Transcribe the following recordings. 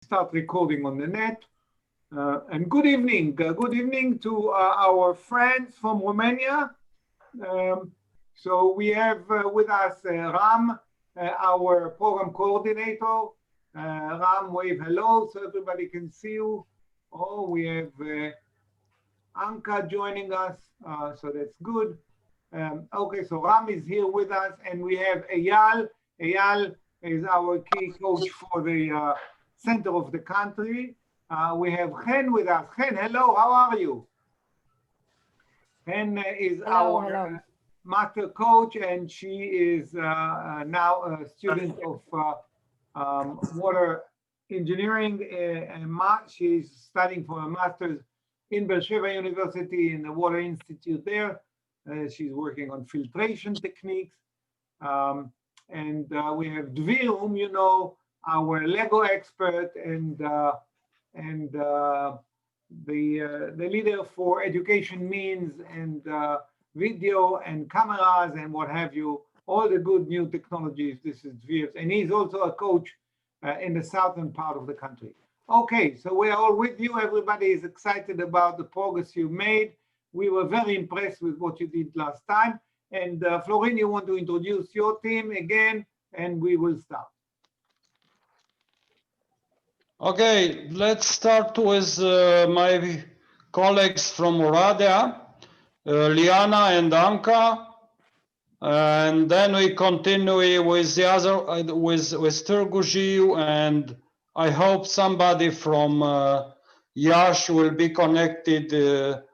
Start recording on the net. And good evening. Good evening to our friends from Romania. So we have with us Ram, our program coordinator. Ram, wave hello so everybody can see you. Oh, we have Anka joining us, so that's good. Okay, so Ram is here with us, and we have Eyal. Eyal is our key coach for the center of the country. We have Chen with us. Chen, hello, how are you? Chen is our master coach, and she is now a student of water engineering. She's studying for a master's in Beersheba University in the Water Institute there. She's working on filtration techniques. And we have Dvir, whom you know, our Lego expert and the leader for education means and video and cameras and what have you, all the good new technologies. This is Dvir, and he's also a coach in the southern part of the country. Okay, so we're all with you. Everybody is excited about the progress you made. We were very impressed with what you did last time. And Florin, you want to introduce your team again, and we will start. Okay, let's start with my colleagues from Oradea, Liana and Anka, and then we continue with the other, with Turgujiu, and I hope somebody from Yash will be connected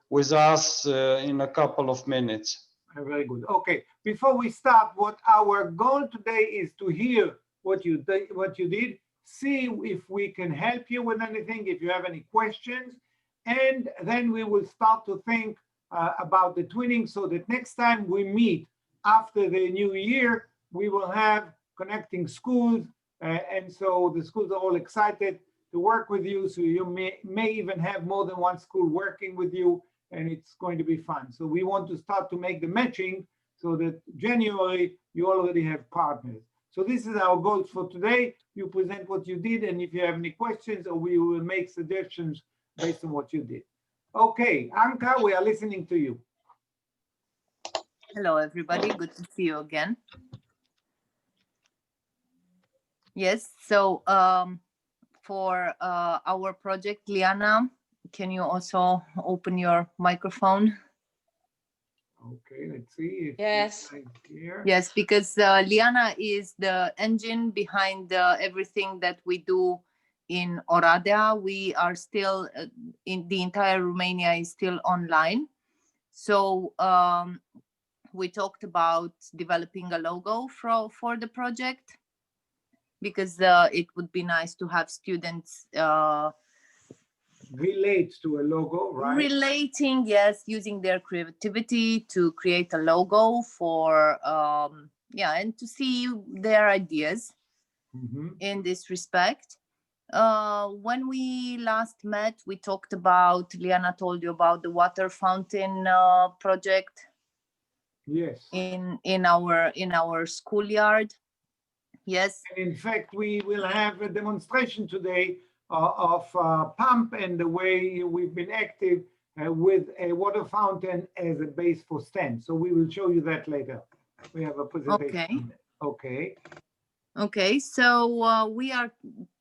with us in a couple of minutes. Very good. Okay, before we start, what our goal today is to hear what you did, see if we can help you with anything, if you have any questions, and then we will start to think about the twinning so that next time we meet after the new year, we will have connecting schools, and so the schools are all excited to work with you, so you may even have more than one school working with you, and it's going to be fun. So we want to start to make the matching so that January you already have partners. So this is our goals for today. You present what you did, and if you have any questions, or we will make suggestions based on what you did. Okay, Anka, we are listening to you. Hello, everybody. Good to see you again. Yes, so for our project, Liana, can you also open your microphone? Okay, let's see. If yes. Yes, because Liana is the engine behind everything that we do in Oradea. We are still, in the entire Romania is still online. So we talked about developing a logo for the project, because it would be nice to have students relate to a logo, right? Relating, yes, using their creativity to create a logo for, and to see their ideas in this respect. When we last met, we talked about, Liana told you about the water fountain project. Yes. In our schoolyard. Yes. And in fact, we will have a demonstration today of pump and the way we've been active with a water fountain as a base for stand. So we will show you that later. We have a presentation. Okay. Okay, so we are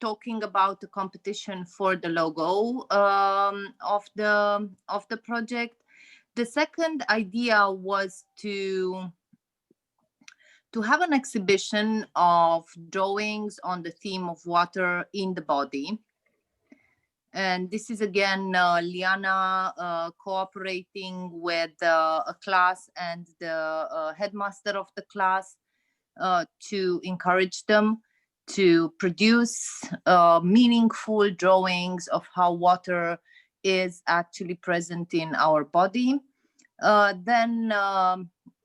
talking about the competition for the logo of the project. The second idea was to have an exhibition of drawings on the theme of water in the body. And this is again Liana cooperating with a class and the headmaster of the class to encourage them to produce meaningful drawings of how water is actually present in our body. Then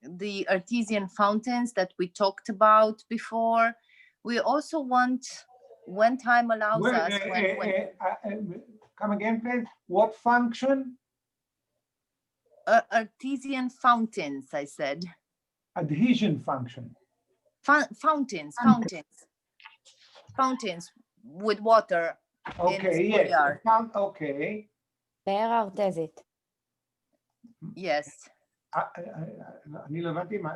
the artesian fountains that we talked about before. We also want, when time allows us. Come again, please. What function? Artesian fountains, I said. Adhesion function. Fountains with water. Okay, yes. Okay. פאר ארטזית. Yes. אני לא הבנתי מה,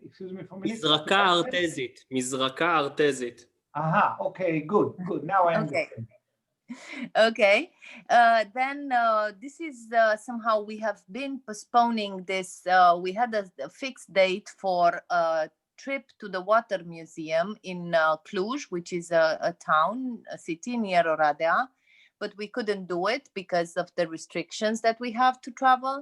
excuse me for a minute. מזרקה ארטזית, מזרקה ארטזית. Okay, good. Now I understand. Okay. Then this is somehow we have been postponing this. We had a fixed date for a trip to the water museum in Cluj, which is a town, a city near Oradea, but we couldn't do it because of the restrictions that we have to travel.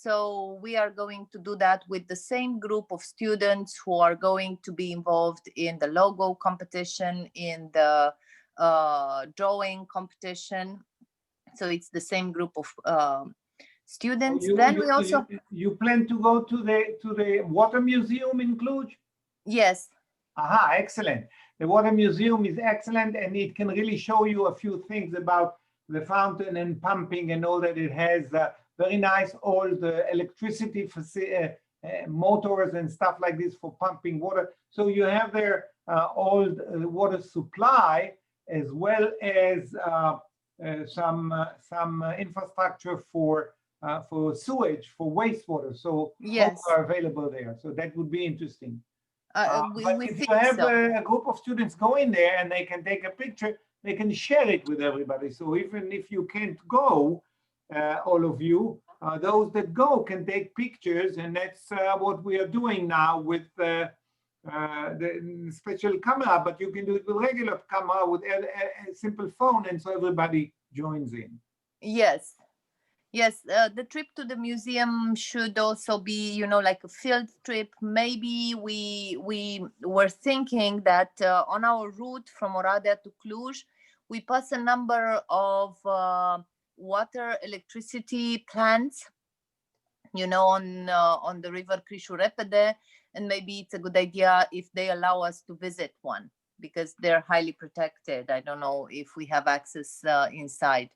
So we are going to do that with the same group of students who are going to be involved in the logo competition, in the drawing competition. So it's the same group of students. You plan to go to the water museum in Cluj? Yes. Excellent. The water museum is excellent, and it can really show you a few things about the fountain and pumping and all that. It has very nice old electricity motors and stuff like this for pumping water. So you have their old water supply, as well as some infrastructure for sewage, for wastewater. So yes, both are available there. So that would be interesting. But if you have a group of students going there and they can take a picture, they can share it with everybody. So even if you can't go, all of you, those that go can take pictures, and that's what we are doing now with the special camera, but you can do it with regular camera with a simple phone, and so everybody joins in. Yes. Yes, the trip to the museum should also be, you know, like a field trip. Maybe we were thinking that on our route from Oradea to Cluj, we pass a number of water electricity plants, you know, on the river Crișu-Repede, and maybe it's a good idea if they allow us to visit one, because they're highly protected. I don't know if we have access inside.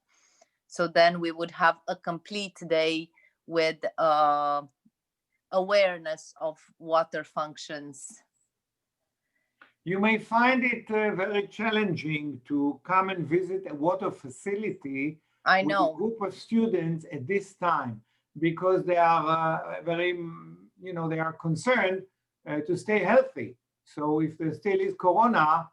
So then we would have a complete day with awareness of water functions. You may find it very challenging to come and visit a water facility I with know. a group of students at this time, because they are very, you know, they are concerned to stay healthy. So if there still is Corona,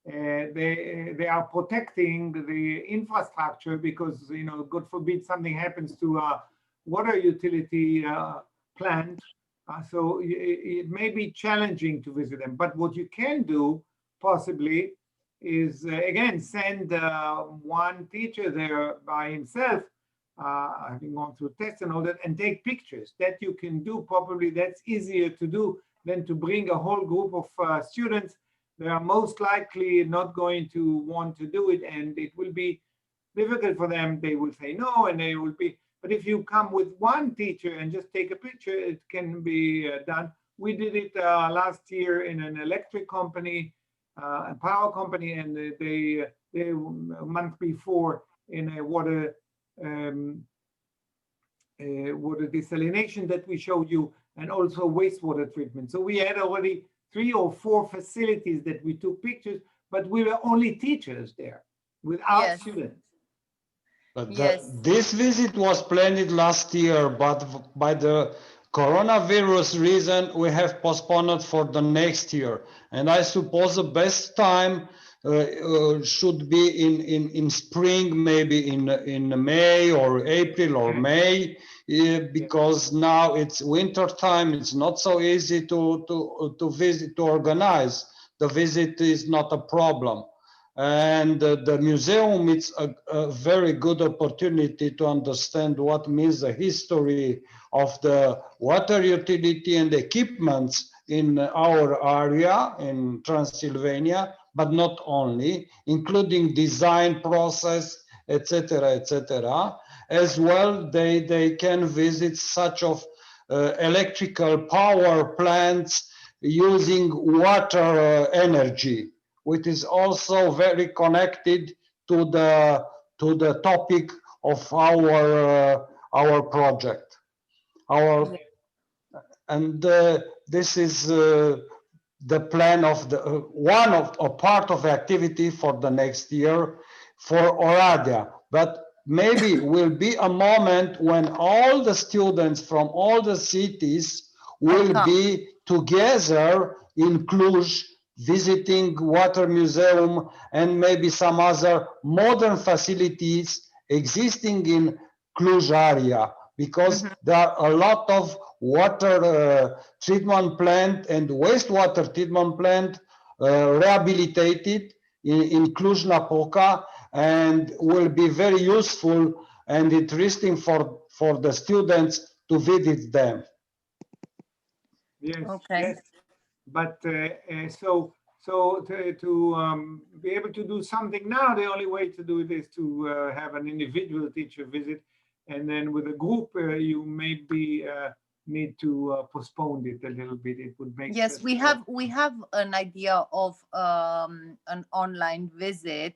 they are protecting the infrastructure, because, you know, God forbid something happens to a water utility plant. So it may be challenging to visit them. But what you can do possibly is, again, send one teacher there by himself, having gone through tests and all that, and take pictures. That you can do. Probably that's easier to do than to bring a whole group of students. They are most likely not going to want to do it, and it will be difficult for them. They will say no, and they will be, but if you come with one teacher and just take a picture, it can be done. We did it last year in an electric company, a power company, and they a month before in a water desalination that we showed you, and also wastewater treatment. So we had already 3 or 4 facilities that we took pictures, but we were only teachers there without students. But Yes. This visit was planned last year, but by the coronavirus reason, we have postponed it for the next year. And I suppose the best time should be in spring, maybe in May or April or May, because now it's winter time. It's not so easy to visit, to organize. The visit is not a problem. And the museum, it's a very good opportunity to understand what means the history of the water utility and equipments in our area in Transylvania, but not only, including design process, etc., etc. As well, they can visit such of electrical power plants using water energy, which is also very connected to the topic of our project. And this is the plan of the one of a part of the activity for the next year for Oradea. But maybe will be a moment when all the students from all the cities will be together in Cluj, visiting Water Museum and maybe some other modern facilities existing in Cluj area, because there are a lot of water treatment plant and wastewater treatment plant rehabilitated in Cluj-Napoca, and will be very useful and interesting for the students to visit them. Yes, Okay. yes. But so to be able to do something now, the only way to do it is to have an individual teacher visit, and then with a group, you maybe need to postpone it a little bit. It would make Yes, we have an idea of an online visit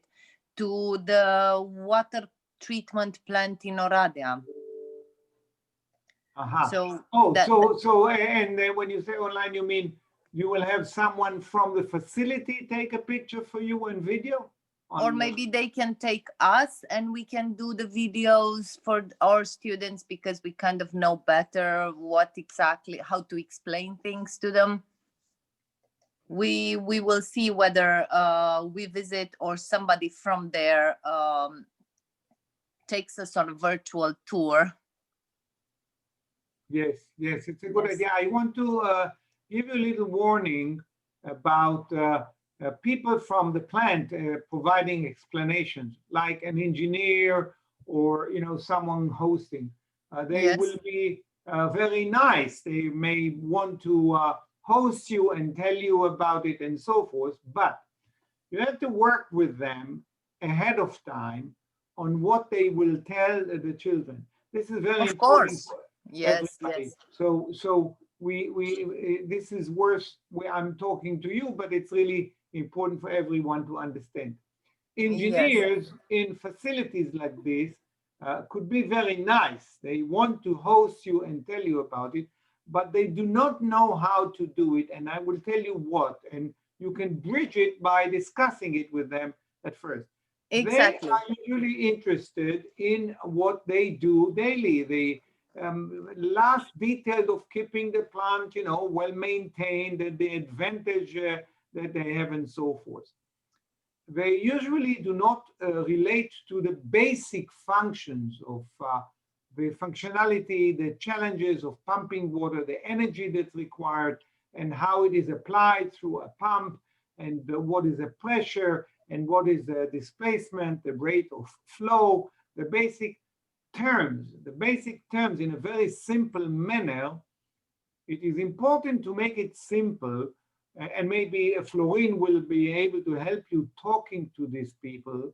to the water treatment plant in Oradea. So and then when you say online, you mean you will have someone from the facility take a picture for you and video? Or maybe they can take us and we can do the videos for our students, because we kind of know better what exactly, how to explain things to them. We will see whether we visit or somebody from there takes us on a virtual tour. Yes, yes, it's a good idea. I want to give you a little warning about people from the plant providing explanations, like an engineer or someone hosting. They will be very nice. They may want to host you and tell you about it and so forth, but you have to work with them ahead of time on what they will tell the children. This is very important. Of course. Yes, everybody. yes. So this is worth, I'm talking to you, but it's really important for everyone to understand. Engineers in facilities like this could be very nice. They want to host you and tell you about it, but they do not know how to do it. And I will tell you what, and you can bridge it by discussing it with them at first. Exactly. They are usually interested in what they do daily. The last details of keeping the plant, well maintained, the advantage that they have and so forth. They usually do not relate to the basic functions of the functionality, the challenges of pumping water, the energy that's required, and how it is applied through a pump, and what is the pressure, and what is the displacement, the rate of flow, the basic terms in a very simple manner. It is important to make it simple, and maybe Florin will be able to help you talking to these people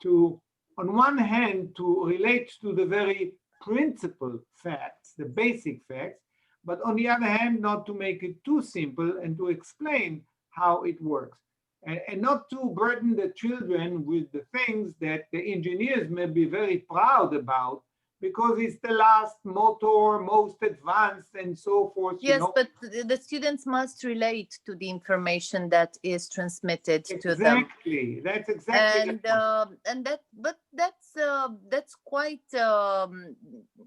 to, on one hand, to relate to the very principal facts, the basic facts, but on the other hand, not to make it too simple and to explain how it works. And not to burden the children with the things that the engineers may be very proud about, because it's the last motor, most advanced, and so forth. Yes, but the students must relate to the information that is transmitted to them. Exactly, that's exactly. But that's quite.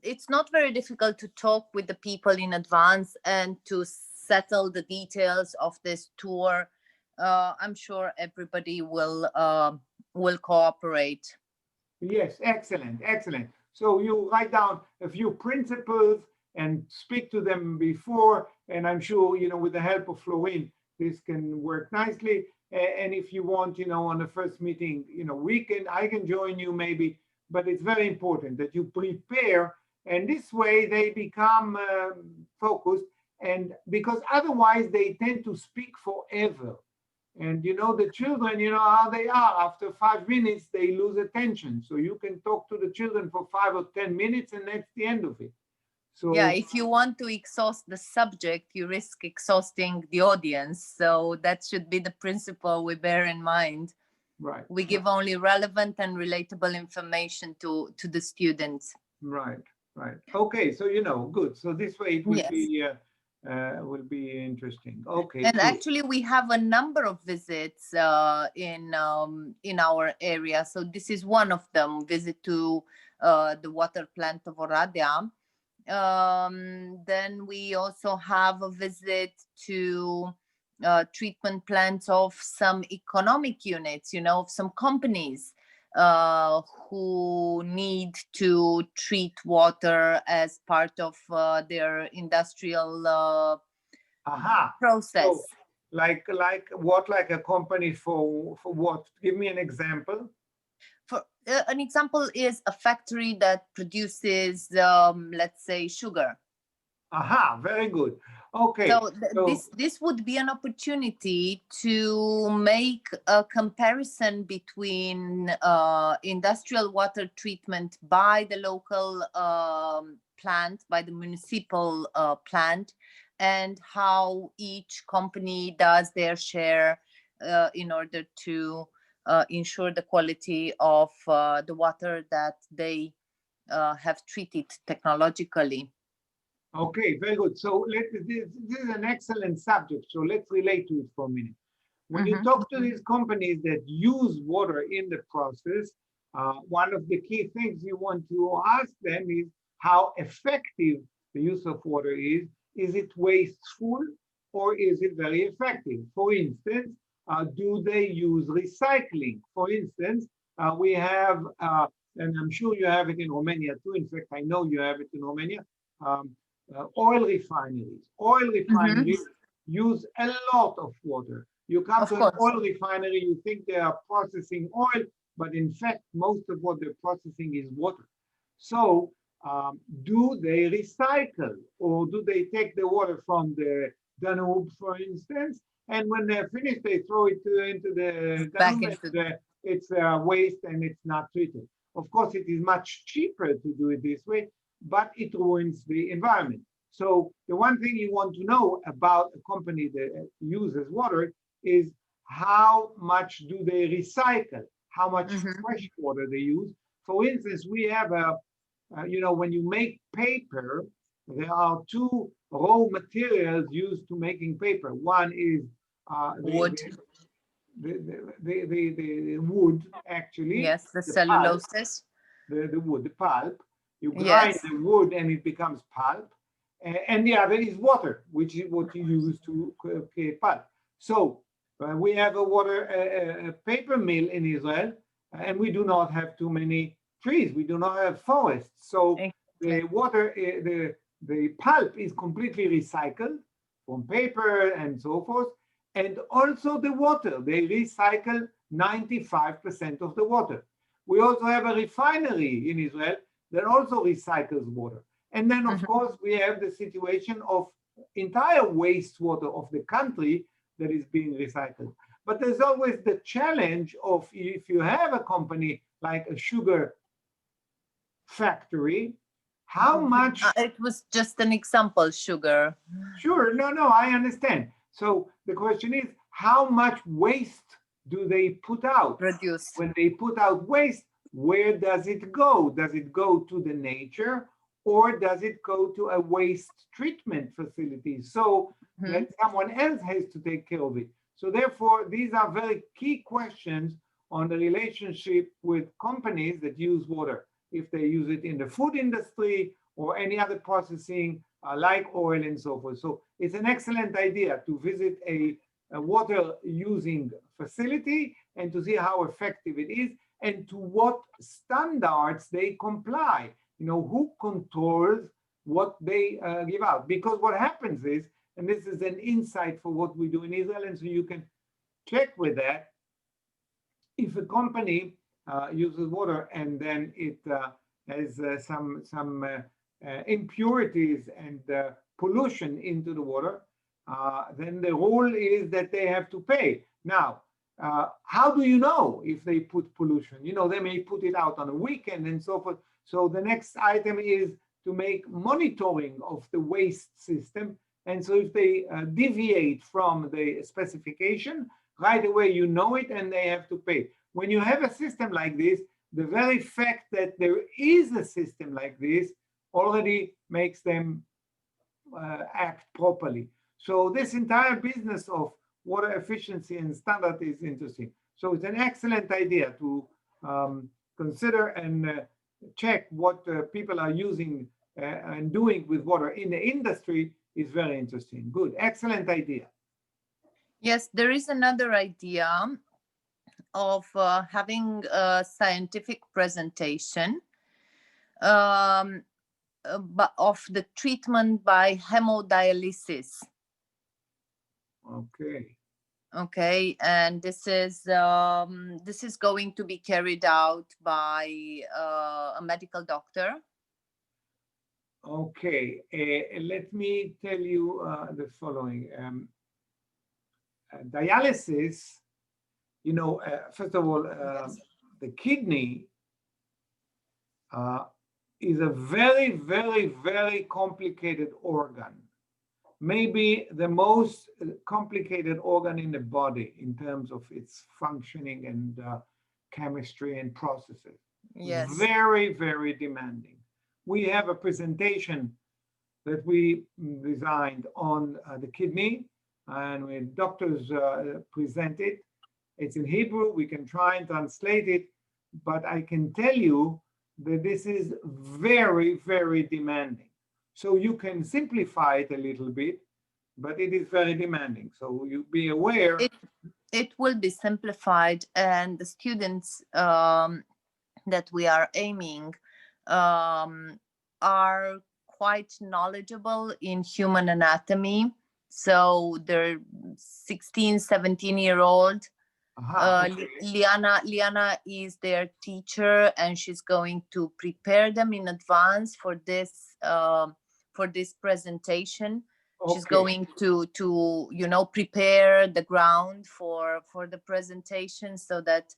It's not very difficult to talk with the people in advance and to settle the details of this tour. I'm sure everybody will cooperate. Yes, excellent, excellent. So you write down a few principles and speak to them before, and I'm sure, with the help of Florin, this can work nicely. And if you want, on the first meeting, I can join you maybe, but it's very important that you prepare, and this way they become focused, and because otherwise they tend to speak forever. And the children, how they are. After 5 minutes, they lose attention. So you can talk to the children for 5 or 10 minutes, and that's the end of it. So yeah, if you want to exhaust the subject, you risk exhausting the audience. So that should be the principle we bear in mind. Right. We give only relevant and relatable information to the students. Right, right. Okay, so good. So this way it will be will be interesting. Okay. And good. actually, we have a number of visits in our area. So this is one of them, visit to the water plant of Oradea. Then we also have a visit to treatment plants of some economic units, of some companies who need to treat water as part of their industrial Aha. process. So, like what? Like a company for what? Give me an example. For an example is a factory that produces, let's say, sugar. Aha, very good. Okay. So So, this would be an opportunity to make a comparison between industrial water treatment by the local plant, by the municipal plant, and how each company does their share in order to ensure the quality of the water that they have treated technologically. okay, very good. So this is an excellent subject. So let's relate to it for a minute. When you talk to these companies that use water in the process, one of the key things you want to ask them is how effective the use of water is. Is it wasteful or is it very effective? For instance, do they use recycling? For instance, we have, and I'm sure you have it in Romania too. In fact, I know you have it in Romania. Oil refineries. Oil refineries use a lot of water. You come Of to an course. oil refinery, you think they are processing oil, but in fact, most of what they're processing is water. So, do they recycle or do they take the water from the Danube, for instance, and when they're finished, they throw it into the Back Danube, into and it's waste and it's not treated. Of course, it is much cheaper to do it this way, but it ruins the environment. So the one thing you want to know about a company that uses water is how much do they recycle, how much fresh water they use. For instance, we have when you make paper, there are two raw materials used to making paper. One is Wood. the wood, actually. Yes, the pulp, celluloses. the wood, the pulp. You grind Yes. the wood and it becomes pulp. And the other is water, which is what you use to create pulp. So we have a paper mill in Israel, and we do not have too many trees. We do not have forests. So the water, the pulp is completely recycled from paper and so forth. And also the water, they recycle 95% of the water. We also have a refinery in Israel that also recycles water. And then, of course, we have the situation of entire wastewater of the country that is being recycled. But there's always the challenge of if you have a company like a sugar factory, how much... It was just an example, sugar. Sure, no, I understand. So the question is, how much waste do they put out? Produce. When they put out waste, where does it go? Does it go to the nature or does it go to a waste treatment facility? So that someone else has to take care of it. So therefore, these are very key questions on the relationship with companies that use water. If they use it in the food industry or any other processing like oil and so forth. So it's an excellent idea to visit a water using facility and to see how effective it is and to what standards they comply. Who controls what they give out? Because what happens is, and this is an insight for what we do in Israel, and so you can check with that. If a company uses water and then it has some impurities and pollution into the water, then the rule is that they have to pay. Now, how do you know if they put pollution? They may put it out on a weekend and so forth. So the next item is to make monitoring of the waste system. And so if they deviate from the specification, right away you know it and they have to pay. When you have a system like this, the very fact that there is a system like this already makes them act properly. So this entire business of water efficiency and standard is interesting. So it's an excellent idea to consider and check what people are using and doing with water in the industry is very interesting. Good, excellent idea. Yes, there is another idea of having a scientific presentation but of the treatment by hemodialysis. Okay. Okay, and this is going to be carried out by a medical doctor. Okay, let me tell you the following. Dialysis, you know, first of all, the kidney is a very, very, very complicated organ. Maybe the most complicated organ in the body in terms of its functioning and chemistry and processes. Yes. Very, very demanding. We have a presentation that we designed on the kidney, and when doctors present it, it's in Hebrew. We can try and translate it, but I can tell you that this is very, very demanding. So you can simplify it a little bit, but it is very demanding. So you be aware. It will be simplified, and the students that we are aiming are quite knowledgeable in human anatomy. So they're 16, 17-year-old. Okay. Liana is their teacher, and she's going to prepare them in advance for this presentation. Okay. She's going to prepare the ground for the presentation, so that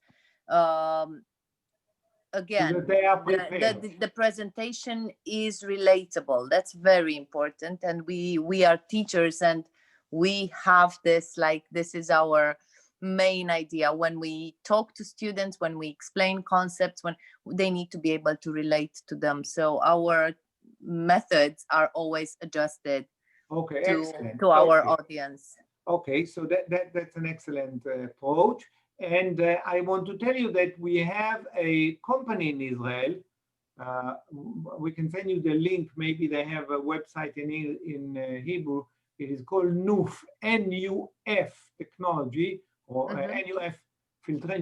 again, so that they are prepared. the presentation is relatable. That's very important, and we are teachers, and we have this, like, this is our main idea. When we talk to students, when we explain concepts, when they need to be able to relate to them, so our methods are always adjusted to our audience. Okay, so that's an excellent approach. And I want to tell you that we have a company in Israel. We can send you the link. Maybe they have a website in Hebrew. It is called NUF, N-U-F technology, or NUF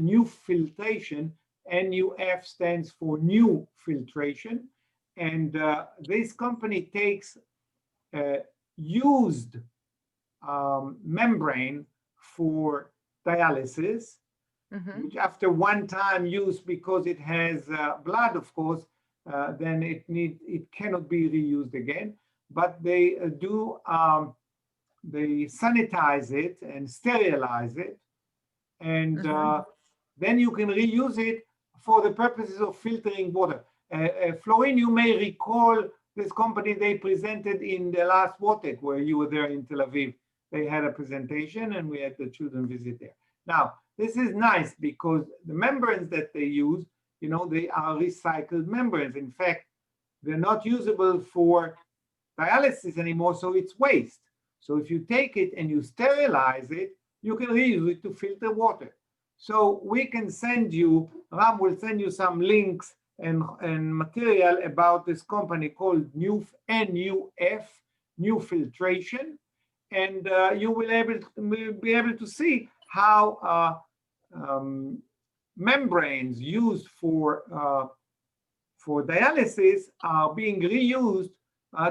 new filtration. NUF stands for new filtration. And this company takes used membrane for dialysis, which after one time use, because it has blood, of course, then it cannot be reused again. But they they sanitize it and sterilize it, and then you can reuse it for the purposes of filtering water. Florin, you may recall this company they presented in the last WATEC, where you were there in Tel Aviv. They had a presentation and we had the children visit there. Now, this is nice because the membranes that they use, you know, they are recycled membranes. In fact, they're not usable for dialysis anymore, so it's waste. So if you take it and you sterilize it, you can reuse it to filter water. So we can send you, Ram will send you some links and material about this company called NUF, N-U-F, New Filtration, and you will be able to see how membranes used for dialysis are being reused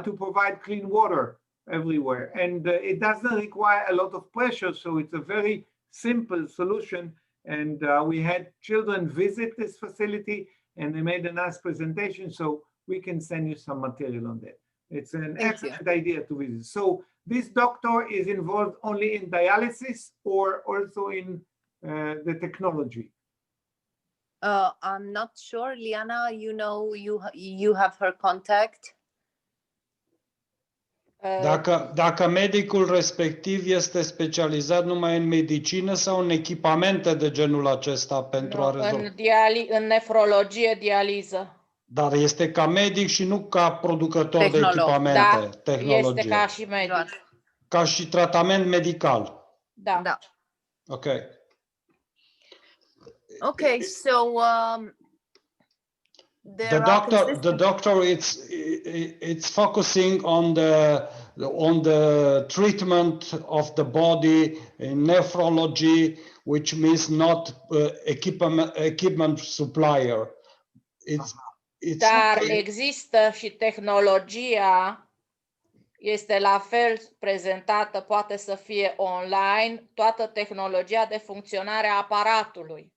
to provide clean water everywhere. And it doesn't require a lot of pressure, so it's a very simple solution. And we had children visit this facility and they made a nice presentation, so we can send you some material on that. It's an excellent idea to visit. So this doctor is involved only in dialysis or also in the technology? I'm not sure. Liana, you know, you have her contact. Dacă medicul respectiv este specializat numai în medicină sau în echipamente de genul acesta pentru a rezolva? În nefrologie, dializă. Dar este ca medic și nu ca producător de Tehnolog. echipamente, Da, este tehnologie. ca și medic. Doar. Ca și tratament medical. Da. Da. Ok. Okay, so The there are doctor, it's focusing on the treatment of the body in nephrology, which means not equipment supplier. It's Dar okay. există și tehnologia este la fel prezentată, poate să fie online, toată tehnologia de funcționare a aparatului.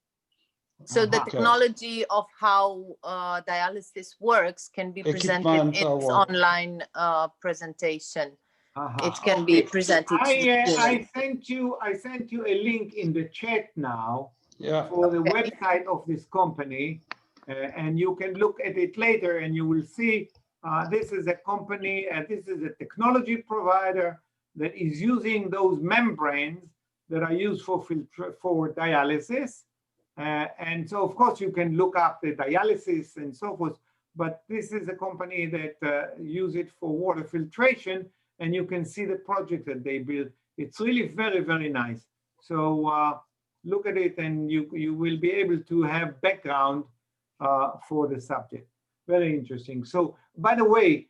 So the Okay. technology of how dialysis works can be presented Equipment, in its what? online presentation. It can Okay. be presented to the I student. sent you a link in the chat now Yeah. for the Okay. website of this company, and you can look at it later and you will see this is a company and this is a technology provider that is using those membranes that are used for dialysis. And so, of course, you can look up the dialysis and so forth, but this is a company that use it for water filtration, and you can see the project that they built. It's really very, very nice. So look at it and you will be able to have background for the subject. Very interesting. So, by the way,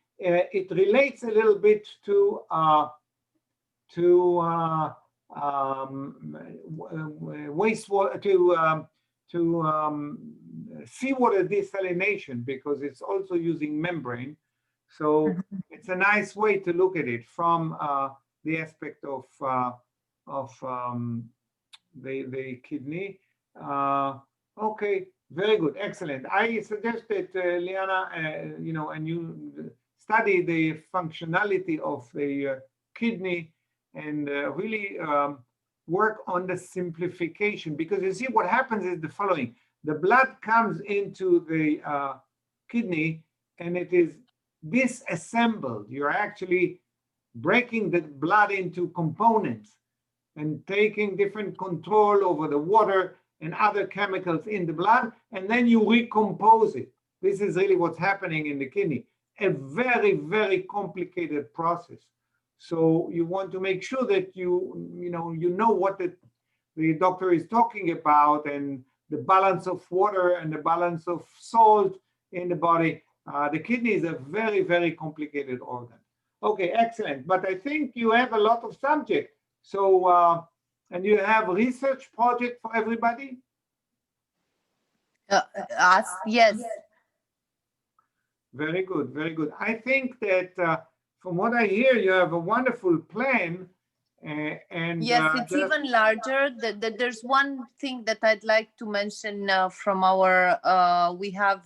it relates a little bit to wastewater, to seawater desalination, because it's also using membrane. So it's a nice way to look at it from the aspect of the kidney. Okay, very good, excellent. I suggest that Liana, and you study the functionality of the kidney and really work on the simplification, because you see what happens is the following: the blood comes into the kidney and it is disassembled. You're actually breaking the blood into components and taking different control over the water and other chemicals in the blood, and then you recompose it. This is really what's happening in the kidney. A very, very complicated process. So you want to make sure that you know what the doctor is talking about, and the balance of water and the balance of salt in the body. The kidney is a very, very complicated organ. Okay, excellent. But I think you have a lot of subject. So, and you have research project for everybody? Us, yes. Very good, very good. I think that from what I hear, you have a wonderful plan. And Yes, it's even larger. There's one thing that I'd like to mention from our, we have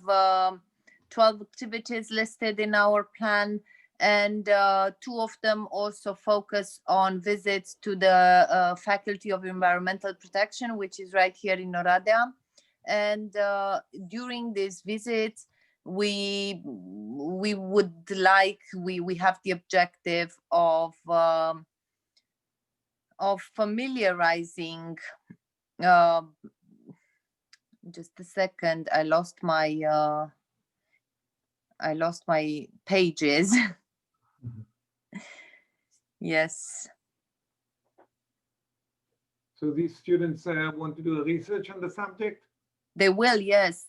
12 activities listed in our plan, and 2 of them also focus on visits to the Faculty of Environmental Protection, which is right here in Oradea. And during these visits, we have the objective of familiarizing, just a second, I lost my pages. Yes. so these students want to do a research on the subject? They will, yes.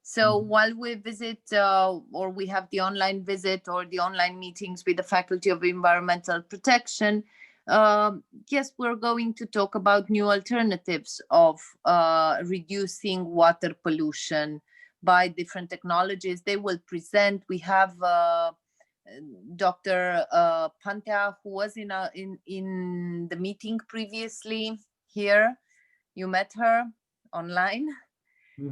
So while we visit or we have the online visit or the online meetings with the Faculty of Environmental Protection, yes, we're going to talk about new alternatives of reducing water pollution by different technologies. They will present. We have Dr. Pantea, who was in the meeting previously here. You met her online.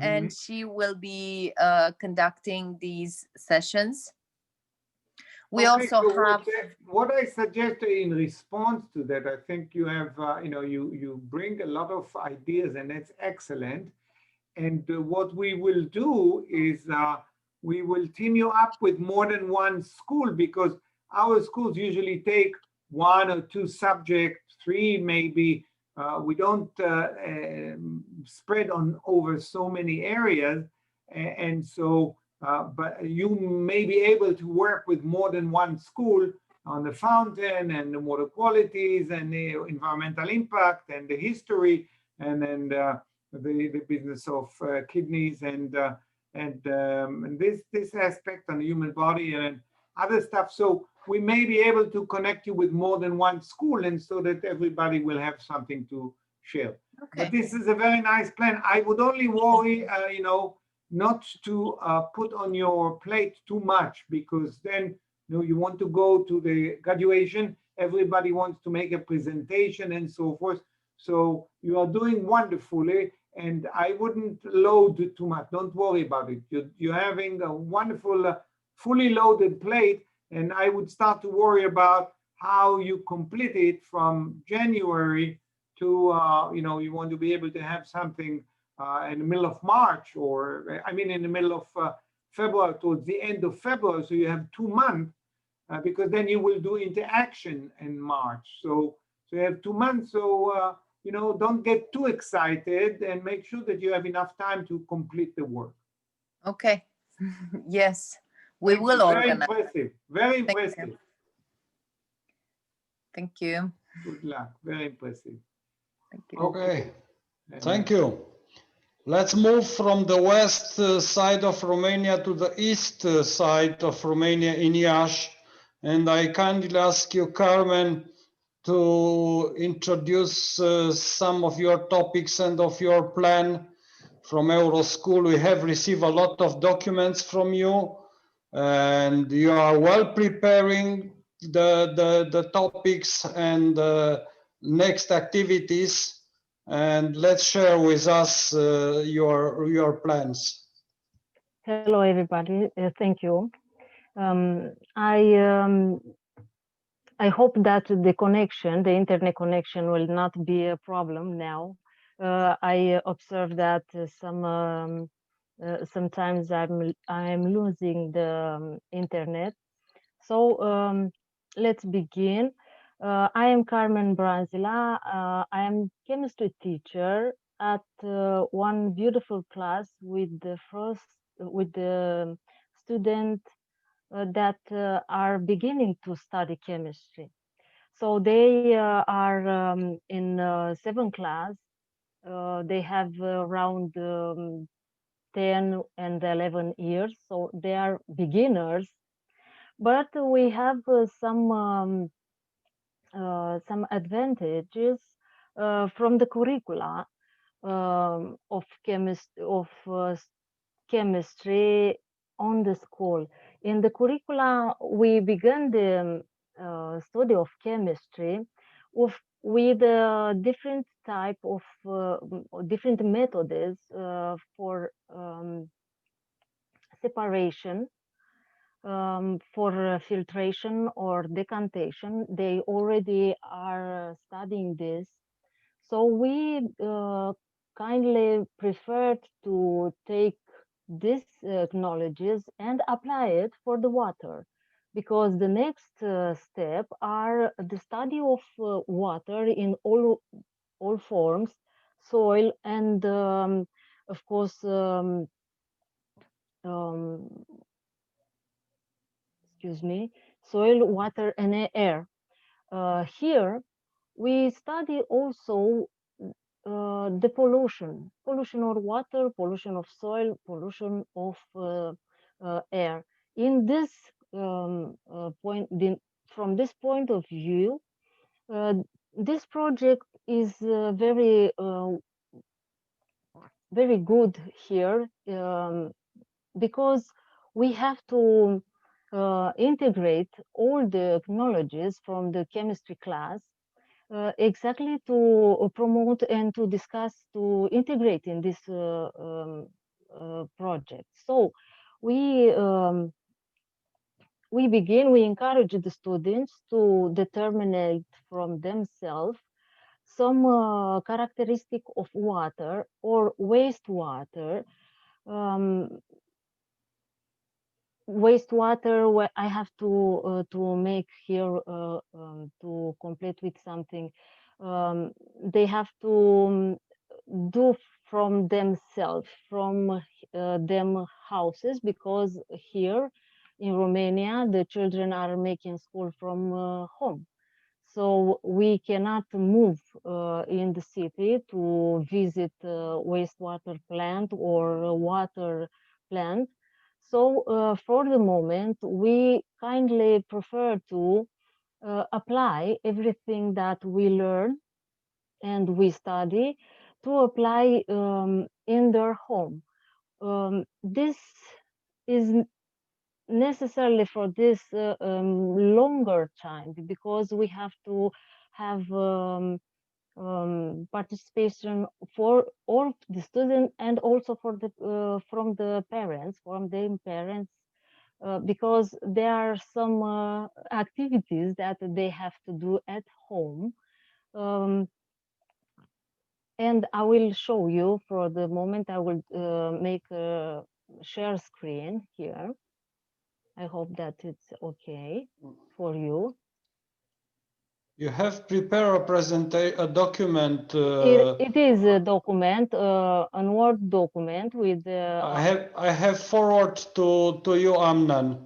And she will be conducting these sessions. We also have what I suggest in response to that. I think you have, you bring a lot of ideas, and that's excellent. And what we will do is we will team you up with more than one school, because our schools usually take 1 or 2 subjects, 3 maybe. We don't spread on over so many areas, and so but you may be able to work with more than one school on the fountain and the water qualities and the environmental impact and the history, and then the business of kidneys and this aspect on the human body and other stuff. So we may be able to connect you with more than one school, and so that everybody will have something to share. Okay. But this is a very nice plan. I would only worry, not to put on your plate too much, because then you want to go to the graduation. Everybody wants to make a presentation and so forth. So you are doing wonderfully, and I wouldn't load too much. Don't worry about it. You're having a wonderful, fully loaded plate, and I would start to worry about how you complete it from January to, you want to be able to have something in the middle of March, or in the middle of February, towards the end of February. So you have 2 months, because then you will do interaction in March. So you have 2 months. So, don't get too excited, and make sure that you have enough time to complete the work. Okay. Yes, we will Very organize. impressive. Very Thank you. impressive. Thank you. Good luck. Very impressive. Thank you. Okay, And, thank you. Let's move from the west side of Romania to the east side of Romania in Iași. And I kindly ask you, Carmen, to introduce some of your topics and of your plan from Euroschool. We have received a lot of documents from you, and you are well preparing the topics and the next activities. And let's share with us your plans. Hello, everybody. Thank you. I hope that the internet connection will not be a problem now. I observe that sometimes I'm losing the internet. So let's begin. I am Carmen Branzila. I am chemistry teacher at one beautiful class with the student that are beginning to study chemistry. So they are in 7th class. They have around 10 and 11 years, so they are beginners. But we have some advantages from the curricula of chemistry on the school. In the curricula, we began the study of chemistry with different type of different methods for separation, for filtration or decantation. They already are studying this. So we kindly preferred to take these knowledges and apply it for the water, because the next step are the study of water in all forms, soil, and of course excuse me, soil, water, and air. Here we study also the pollution of water, pollution of soil, pollution of air. In this from this point of view, this project is very good here, because we have to integrate all the knowledges from the chemistry class exactly to promote and to discuss, to integrate in this project. So we encourage the students to determine from themselves some characteristic of water or wastewater. Wastewater, where I have to make here to complete with something. They have to do from themselves, from them houses, because here in Romania, the children are making school from home. So we cannot move in the city to visit wastewater plant or a water plant. So for the moment, we kindly prefer to apply everything that we learn and we study to apply in their home. This is necessarily for this longer time, because we have to have participation for all the students and also for the from the parents, from their parents, because there are some activities that they have to do at home. And I will show you for the moment. I will make a share screen here. I hope that it's okay for you. You have prepared a document. It is a document, an Word document with. I have forward to you, Amnon.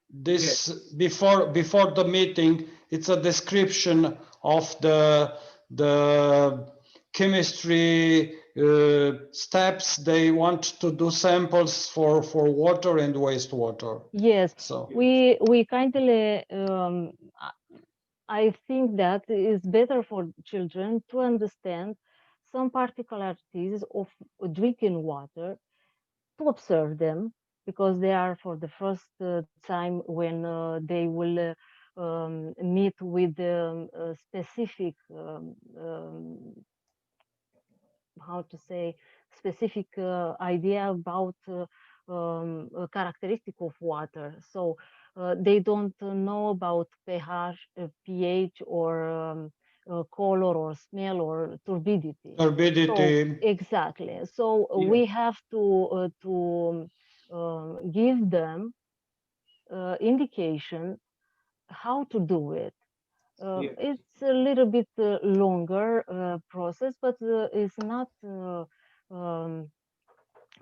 This before the meeting. It's a description of the chemistry steps. They want to do samples for water and wastewater. Yes. So we kindly. I think that it's better for children to understand some particularities of drinking water, to observe them, because they are for the first time when they will meet with a specific, how to say, specific idea about a characteristic of water. So they don't know about pH or color or smell or turbidity. turbidity. So, exactly. So we have to give them indication how to do it. It's a little bit longer process, but it's not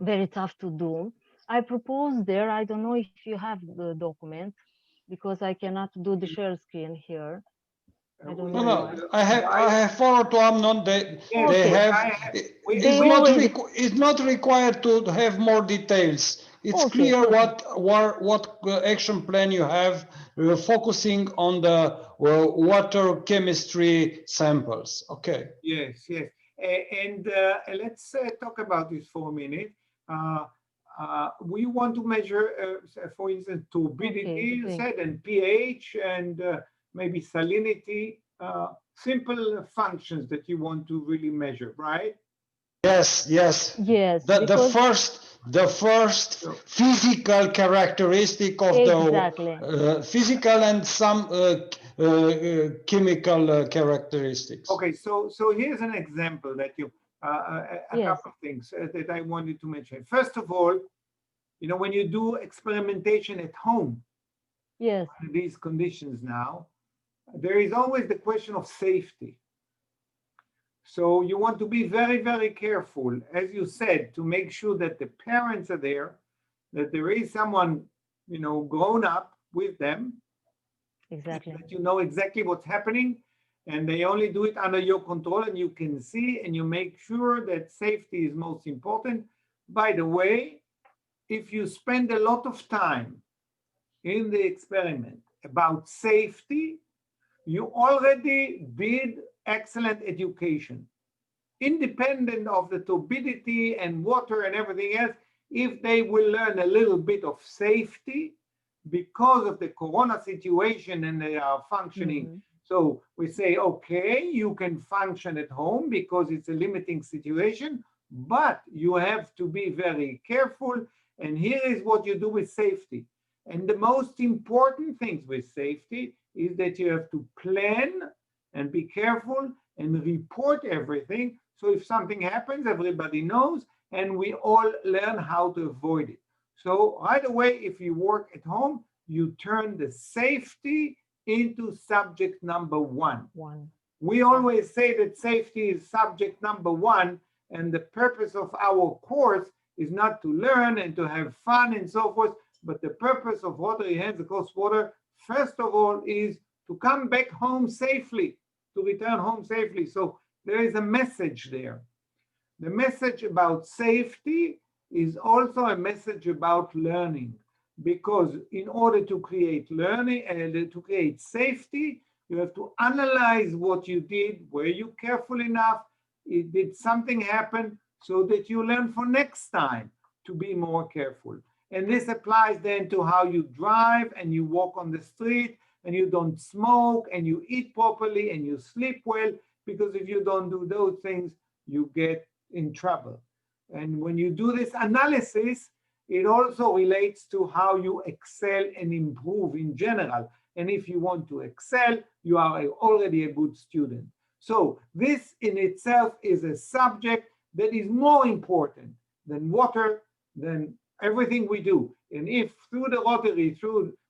very tough to do. I propose there, I don't know if you have the document, because I cannot do the share screen here. I don't know why. I have forward to Amnon. They have. It's not required to have more details. It's clear what action plan you have, focusing on the water chemistry samples. Okay. Yes. And let's talk about this for a minute. We want to measure, for instance, turbidity, you said, and pH, and maybe salinity, simple functions that you want to really measure, right? Yes. The first physical characteristic of the physical and some chemical characteristics. Okay, so here's an example that you a couple of things that I wanted to mention. First of all, you know, when you do experimentation at home, under these conditions now, there is always the question of safety. So you want to be very, very careful, as you said, to make sure that the parents are there, that there is someone, you know, grown up with them, that you know exactly what's happening, and they only do it under your control, and you can see, and you make sure that safety is most important. By the way, if you spend a lot of time in the experiment about safety, you already did excellent education. Independent of the turbidity and water and everything else, if they will learn a little bit of safety because of the corona situation and they are functioning. So we say, okay, you can function at home because it's a limiting situation, but you have to be very careful. And here is what you do with safety. And the most important things with safety is that you have to plan and be careful and report everything. So if something happens, everybody knows, and we all learn how to avoid it. So right away, if you work at home, you turn the safety into subject number one. We always say that safety is subject number one, And the purpose of our course is not to learn and to have fun and so forth, but the purpose of Rotary Hands Across Water, first of all, is to come back home safely, to return home safely. So there is a message there. The message about safety is also a message about learning, because in order to create learning and to create safety, you have to analyze what you did. Were you careful enough? Did something happen, so that you learn for next time to be more careful? And this applies then to how you drive and you walk on the street and you don't smoke and you eat properly and you sleep well, because if you don't do those things, you get in trouble. And when you do this analysis, it also relates to how you excel and improve in general. And if you want to excel, you are already a good student. So this in itself is a subject that is more important than water, than everything we do. And if through the Rotary,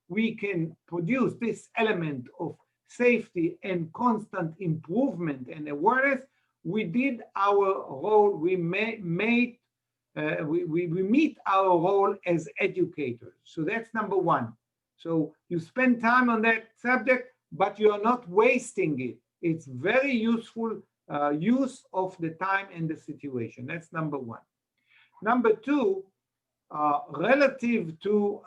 we can produce this element of safety and constant improvement and awareness, we did our role. We meet our role as educators. So that's number one. So you spend time on that subject, but you are not wasting it. It's very useful use of the time and the situation. That's number one. Number two, relative to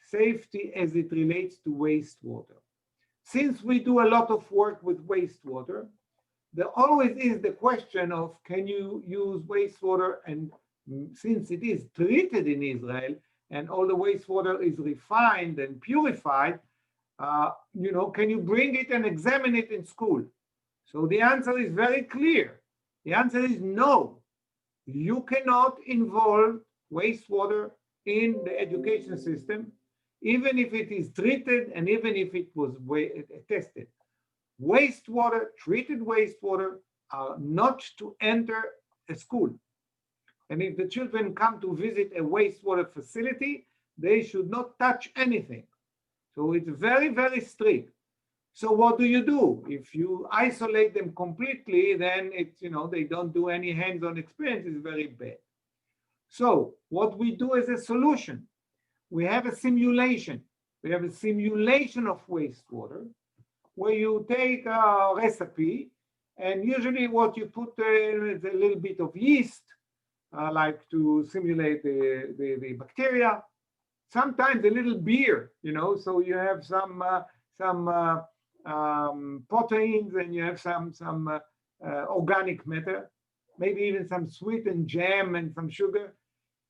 safety as it relates to wastewater. Since we do a lot of work with wastewater, there always is the question of, can you use wastewater? And since it is treated in Israel and all the wastewater is refined and purified, can you bring it and examine it in school? So the answer is very clear. The answer is no. You cannot involve wastewater in the education system, even if it is treated and even if it was tested. Wastewater, treated wastewater, are not to enter a school. And if the children come to visit a wastewater facility, they should not touch anything. So it's very, very strict. So what do? If you isolate them completely, then it's, they don't do any hands-on experience. It's very bad. So what we do as a solution, we have a simulation. We have a simulation of wastewater where you take a recipe, and usually what you put is a little bit of yeast, like to simulate the bacteria. Sometimes a little beer, so you have some proteins, and you have some organic matter, maybe even some sweetened jam and some sugar.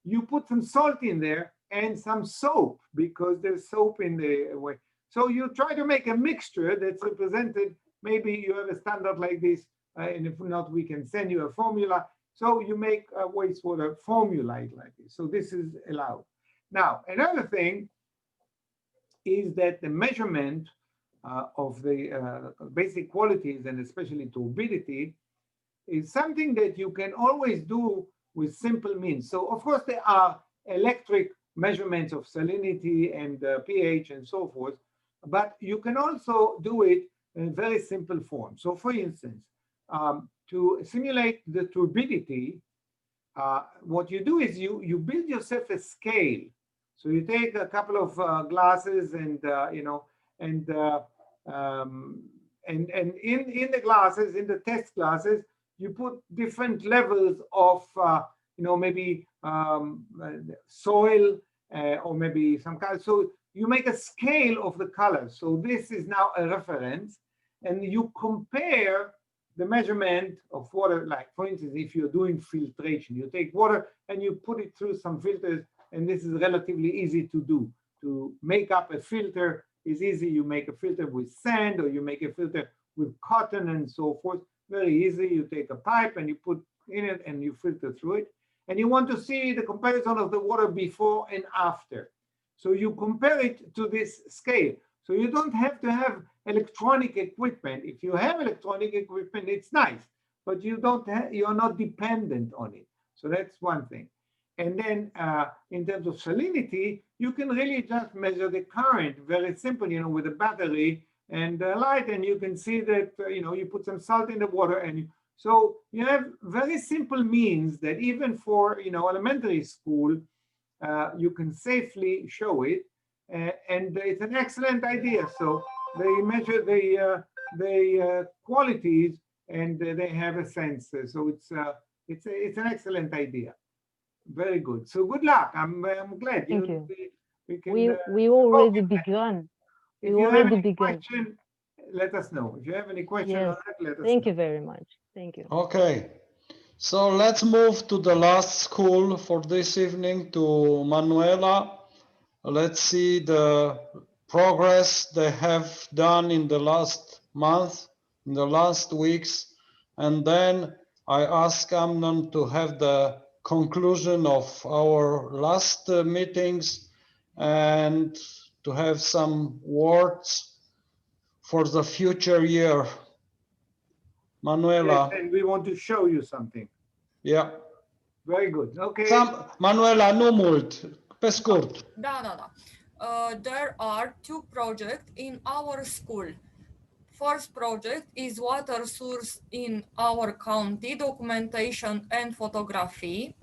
You put some salt in there and some soap, because there's soap in the way. So you try to make a mixture that's represented. Maybe you have a standard like this, and if not, we can send you a formula. So you make a wastewater formula like this. So this is allowed. Now, another thing is that the measurement of the basic qualities, and especially turbidity, is something that you can always do with simple means. So of course there are electric measurements of salinity and pH and so forth, but you can also do it in very simple form. So for instance, to simulate the turbidity, what you do is you build yourself a scale. So you take a couple of glasses, and in the glasses, in the test glasses, you put different levels of maybe soil or maybe some color. So you make a scale of the colors. So this is now a reference, and you compare the measurement of water. Like for instance, if you're doing filtration, you take water and you put it through some filters, and this is relatively easy to do. To make up a filter is easy. You make a filter with sand, or you make a filter with cotton and so forth. Very easy. You take a pipe and you put in it and you filter through it. And you want to see the comparison of the water before and after. So you compare it to this scale. So you don't have to have electronic equipment. If you have electronic equipment, it's nice, but you're not dependent on it. So that's one thing. And then in terms of salinity, you can really just measure the current, very simple, with a battery and a light, and you can see that, you put some salt in the water and So you have very simple means that even for, elementary school, you can safely show it, and it's an excellent idea. So they measure the qualities, and they have a sense. So it's an excellent idea. Very good. So good luck. I'm glad. Thank you. We can. We already begun. If We you have already any begun. question, let us know. If you have any question on Yes. that, let us Thank know. you very much. Thank you. Okay. So let's move to the last school for this evening, to Manuela. Let's see the progress they have done in the last month, in the last weeks. And then I ask Amnon to have the conclusion of our last meetings and to have some words for the future year. Manuela. Yes, and we want to show you something. Yeah. Very good. Okay. Manuela, nu mult, pe scurt. Da. There are two projects in our school. First project is water source in our county, documentation and photography.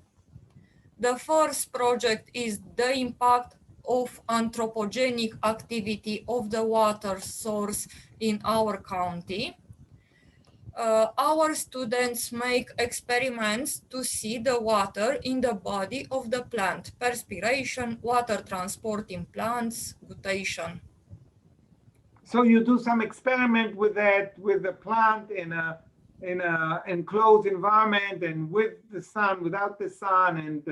The first project is the impact of anthropogenic activity of the water source in our county. Our students make experiments to see the water in the body of the plant, perspiration, water transport in plants, guttation. So you do some experiment with that, with the plant in a enclosed environment, and with the sun, without the sun, and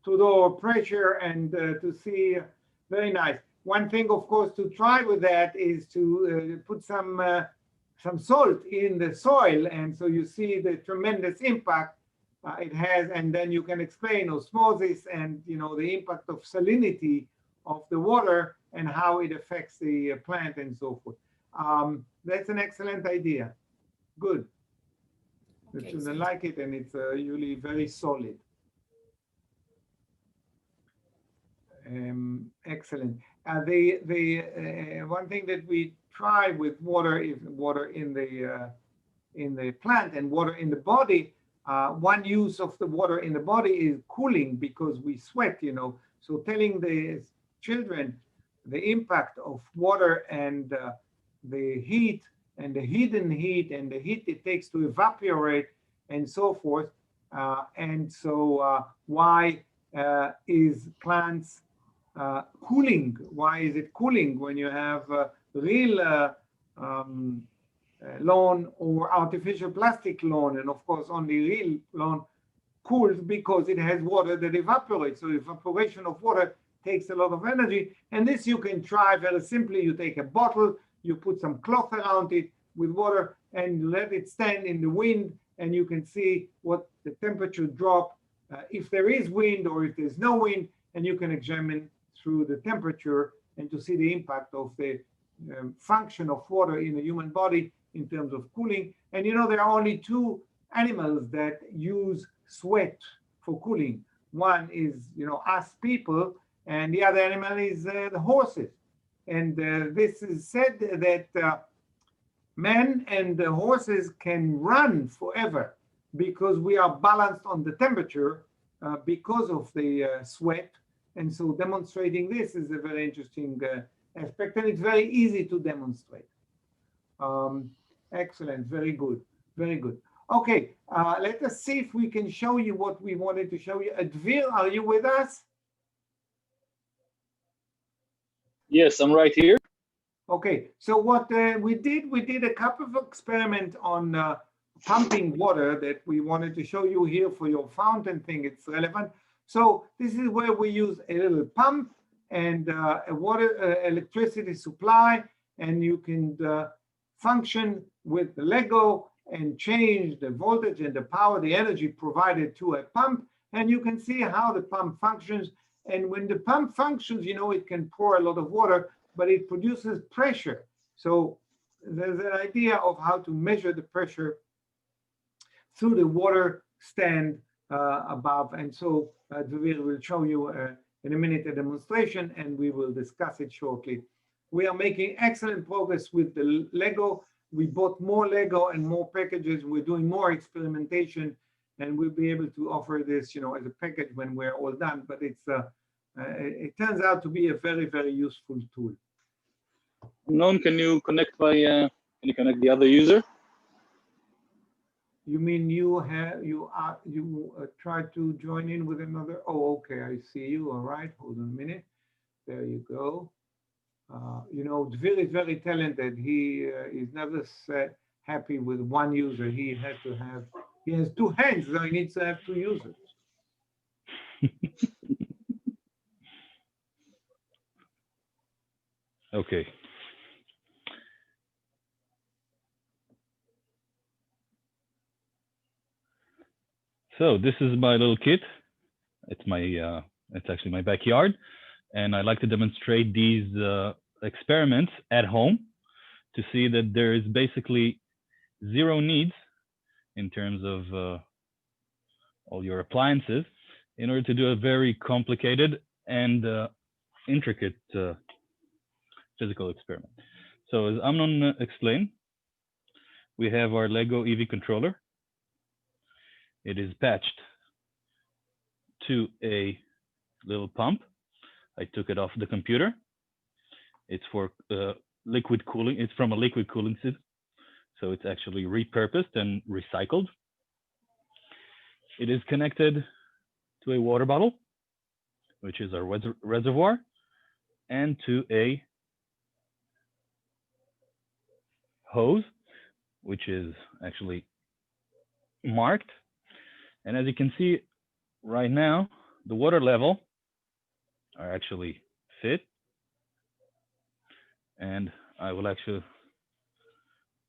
to lower pressure, and to see. Very nice. One thing, of course, to try with that is to put some salt in the soil, and so you see the tremendous impact it has, and then you can explain osmosis and the impact of salinity of the water and how it affects the plant and so forth. That's an excellent idea. Good. The Okay, children like it, and it's usually very solid. Excellent. The one thing that we try with water is water in the plant and water in the body. One use of the water in the body is cooling, because we sweat, So telling the children the impact of water and the heat and the hidden heat and the heat it takes to evaporate and so forth. And so why is plants cooling? Why is it cooling when you have real lawn or artificial plastic lawn? And of course, only real lawn cools because it has water that evaporates. So evaporation of water takes a lot of energy. And this you can try very simply. You take a bottle, you put some cloth around it with water, and let it stand in the wind, and you can see what the temperature drop if there is wind or if there's no wind, and you can examine through the temperature and to see the impact of the function of water in the human body in terms of cooling. And there are only two animals that use sweat for cooling. One is, us people, and the other animal is the horses. And this is said that men and the horses can run forever because we are balanced on the temperature because of the sweat. And so demonstrating this is a very interesting aspect, and it's very easy to demonstrate. Excellent, very good, very good. Okay, let us see if we can show you what we wanted to show you. Dvir, are you with us? Yes, I'm right here. Okay, so what we did a couple of experiments on pumping water that we wanted to show you here for your fountain thing. It's relevant. So this is where we use a little pump and a water electricity supply, and you can function with the Lego and change the voltage and the power, the energy provided to a pump, and you can see how the pump functions. And when the pump functions, it can pour a lot of water, but it produces pressure. So there's an idea of how to measure the pressure through the water stand above. And so Dvir will show you in a minute a demonstration, and we will discuss it shortly. We are making excellent progress with the Lego. we bought more Lego and more packages. We're doing more experimentation, and we'll be able to offer this, as a package when we're all done. But it turns out to be a very, very useful tool. Amnon, can you connect the other user? You mean you try to join in with another? Oh, okay, I see you. All right, hold on a minute. There you go. Dvir is very talented. He is never happy with one user. He has 2 hands, so he needs to have 2 users. Okay. So this is my little kit. It's actually my backyard, and I like to demonstrate these experiments at home to see that there is basically 0 needs in terms of all your appliances in order to do a very complicated and intricate physical experiment. So as Amnon explained, we have our Lego EV controller. It is patched to a little pump. I took it off the computer. It's for liquid cooling. It's from a liquid cooling system. So it's actually repurposed and recycled. It is connected to a water bottle, which is our reservoir, and to a hose, which is actually marked. And as you can see right now, the water level are actually fit. And I will actually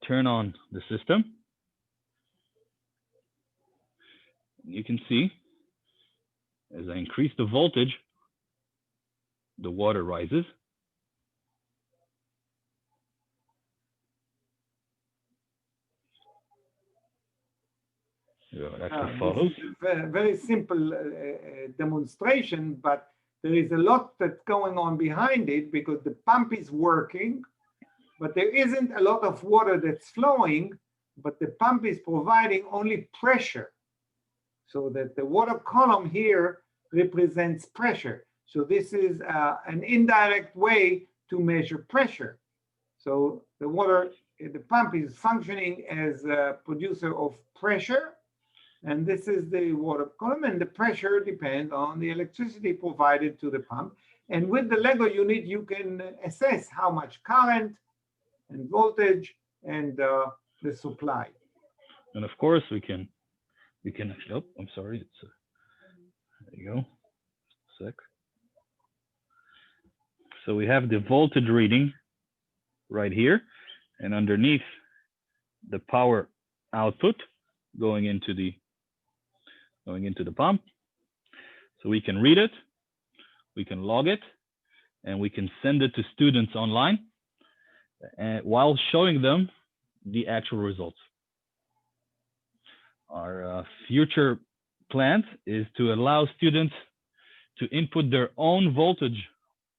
turn on the system. You can see as I increase the voltage, the water rises. So it actually follows. This is a very simple demonstration, but there is a lot that's going on behind it because the pump is working, but there isn't a lot of water that's flowing, but the pump is providing only pressure. So that the water column here represents pressure. So this is an indirect way to measure pressure. So the pump is functioning as a producer of pressure, and this is the water column, and the pressure depends on the electricity provided to the pump. And with the Lego unit, you can assess how much current and voltage and the supply. And of course, we can actually, oh, I'm sorry, it's there you go, sec. So we have the voltage reading right here, and underneath the power output going into the pump. So we can read it, we can log it, and we can send it to students online while showing them the actual results. Our future plan is to allow students to input their own voltage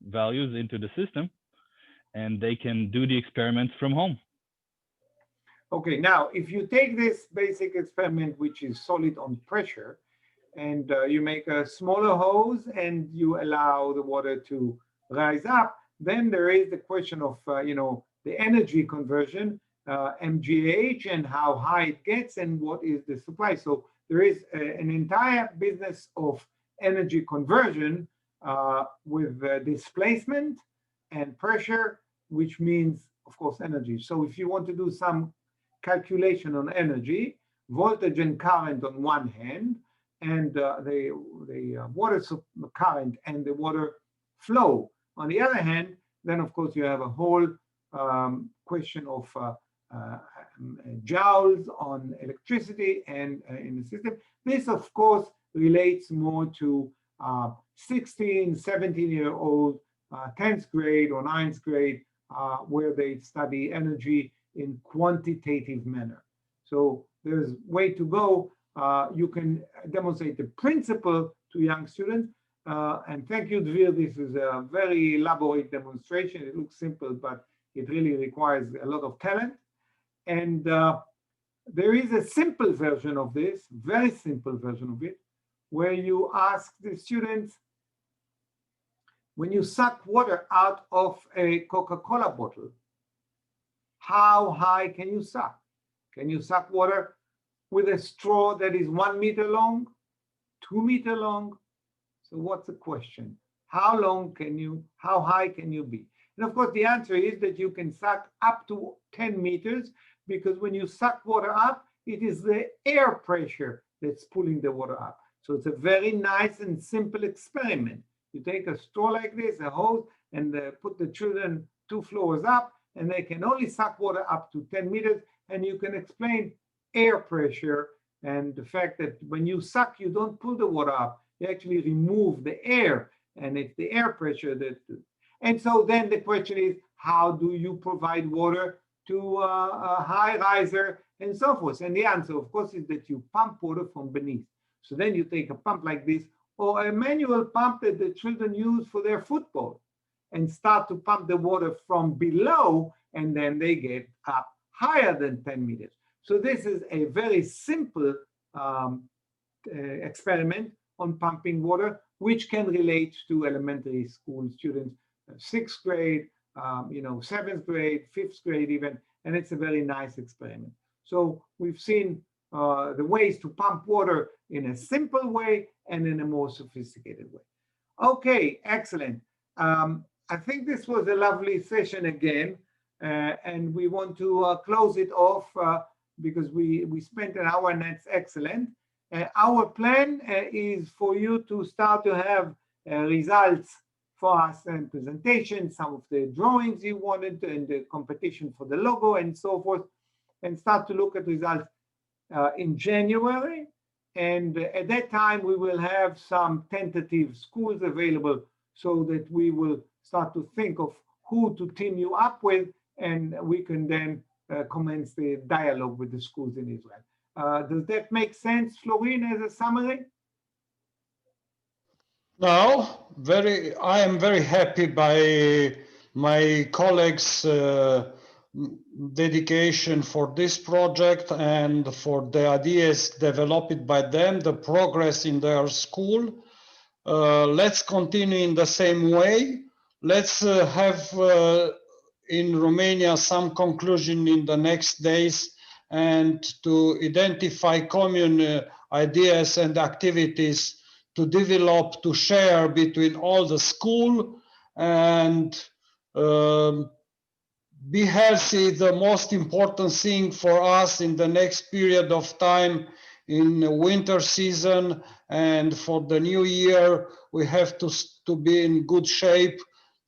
values into the system, and they can do the experiments from home. Okay, now if you take this basic experiment, which is solid on pressure, and you make a smaller hose and you allow the water to rise up, then there is the question of the energy conversion, MGH, and how high it gets and what is the supply. So there is an entire business of energy conversion with displacement and pressure, which means, of course, energy. So if you want to do some calculation on energy, voltage and current on one hand, and the water current and the water flow on the other hand, then of course you have a whole question of joules on electricity and in the system. This, of course, relates more to 16, 17-year-old 10th grade or 9th grade, where they study energy in quantitative manner. So there's way to go. You can demonstrate the principle to young students. And thank you, Dvir. This is a very elaborate demonstration. It looks simple, but it really requires a lot of talent. And there is a simple version of this, very simple version of it, where you ask the students, when you suck water out of a Coca-Cola bottle, how high can you suck? Can you suck water with a straw that is 1 meter long, 2 meter long? So what's the question? How high can you be? And of course, the answer is that you can suck up to 10 meters, because when you suck water up, it is the air pressure that's pulling the water up. So it's a very nice and simple experiment. You take a straw like this, a hose, and put the children 2 floors up, and they can only suck water up to 10 meters. And you can explain air pressure and the fact that when you suck, you don't pull the water up. You actually remove the air, and it's the air pressure that. And so then the question is, how do you provide water to a high riser and so forth? And the answer, of course, is that you pump water from beneath. So then you take a pump like this, or a manual pump that the children use for their football, and start to pump the water from below, and then they get up higher than 10 meters. So this is a very simple experiment on pumping water, which can relate to elementary school students, 6th grade, 7th grade, 5th grade even, and it's a very nice experiment. So we've seen the ways to pump water in a simple way and in a more sophisticated way. Okay, excellent. I think this was a lovely session again, and we want to close it off because we spent an hour, and that's excellent. Our plan is for you to start to have results for us and presentations, some of the drawings you wanted, and the competition for the logo and so forth, and start to look at results in January. And at that time, we will have some tentative schools available so that we will start to think of who to team you up with, and we can then commence the dialogue with the schools in Israel. Does that make sense, Florin, as a summary? No, I am very happy by my colleagues' dedication for this project and for the ideas developed by them, the progress in their school. Let's continue in the same way. Let's have in Romania some conclusion in the next days, and to identify common ideas and activities to develop, to share between all the school, and be healthy. The most important thing for us in the next period of time in the winter season and for the new year, we have to be in good shape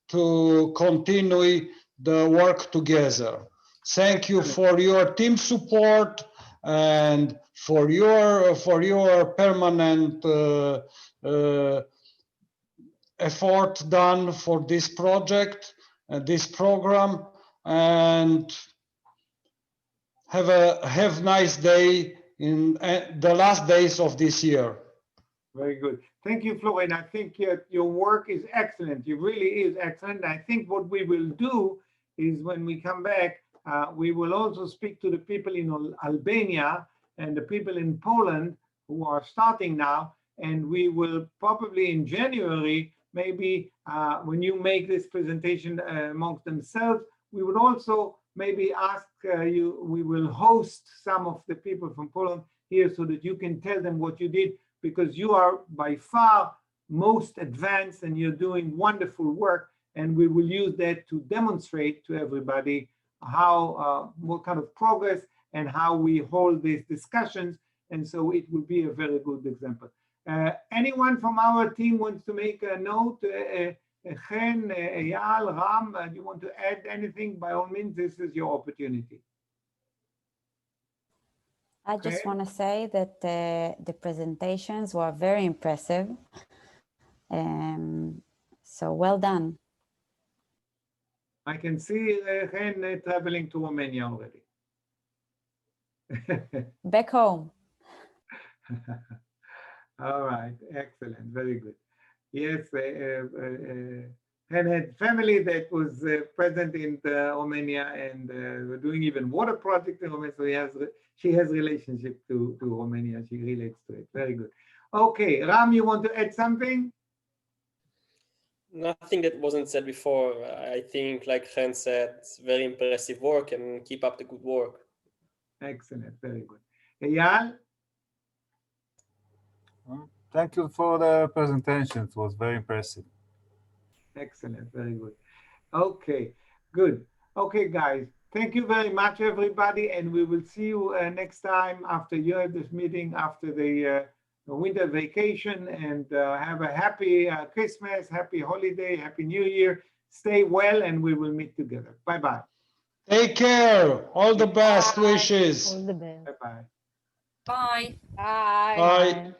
to continue the work together. Thank you for your team support and for your permanent effort done for this project, this program, and have a nice day in the last days of this year. Very good. Thank you, Florin. I think your work is excellent. It really is excellent. I think what we will do is when we come back, we will also speak to the people in Albania and the people in Poland who are starting now. And we will probably in January, maybe when you make this presentation amongst themselves, we would also maybe ask you, we will host some of the people from Poland here so that you can tell them what you did, because you are by far most advanced and you're doing wonderful work. And we will use that to demonstrate to everybody how, what kind of progress and how we hold these discussions. And so it will be a very good example. Anyone from our team wants to make a note? Chen, Eyal, Ram, do you want to add anything? By all means, this is your opportunity. I just want to say that the presentations were very impressive. So well done. I can see Chen traveling to Romania already. Back home. All right, excellent, very good. Yes, and had family that was present in Romania, and we're doing even water project in Romania. So she has relationship to Romania. She relates to it. Very good. Okay, Ram, you want to add something? Nothing that wasn't said before. I think, like Chen said, it's very impressive work, and keep up the good work. Excellent, very good. Eyal? Thank you for the presentation. It was very impressive. Excellent, very good. Okay, good. Okay, guys, thank you very much, everybody, and we will see you next time after you have this meeting after the winter vacation, and have a happy Christmas, happy holiday, happy New Year. Stay well, and we will meet together. Bye-bye. Take care. All the best wishes. All the best. Bye-bye. Bye. Bye. Bye.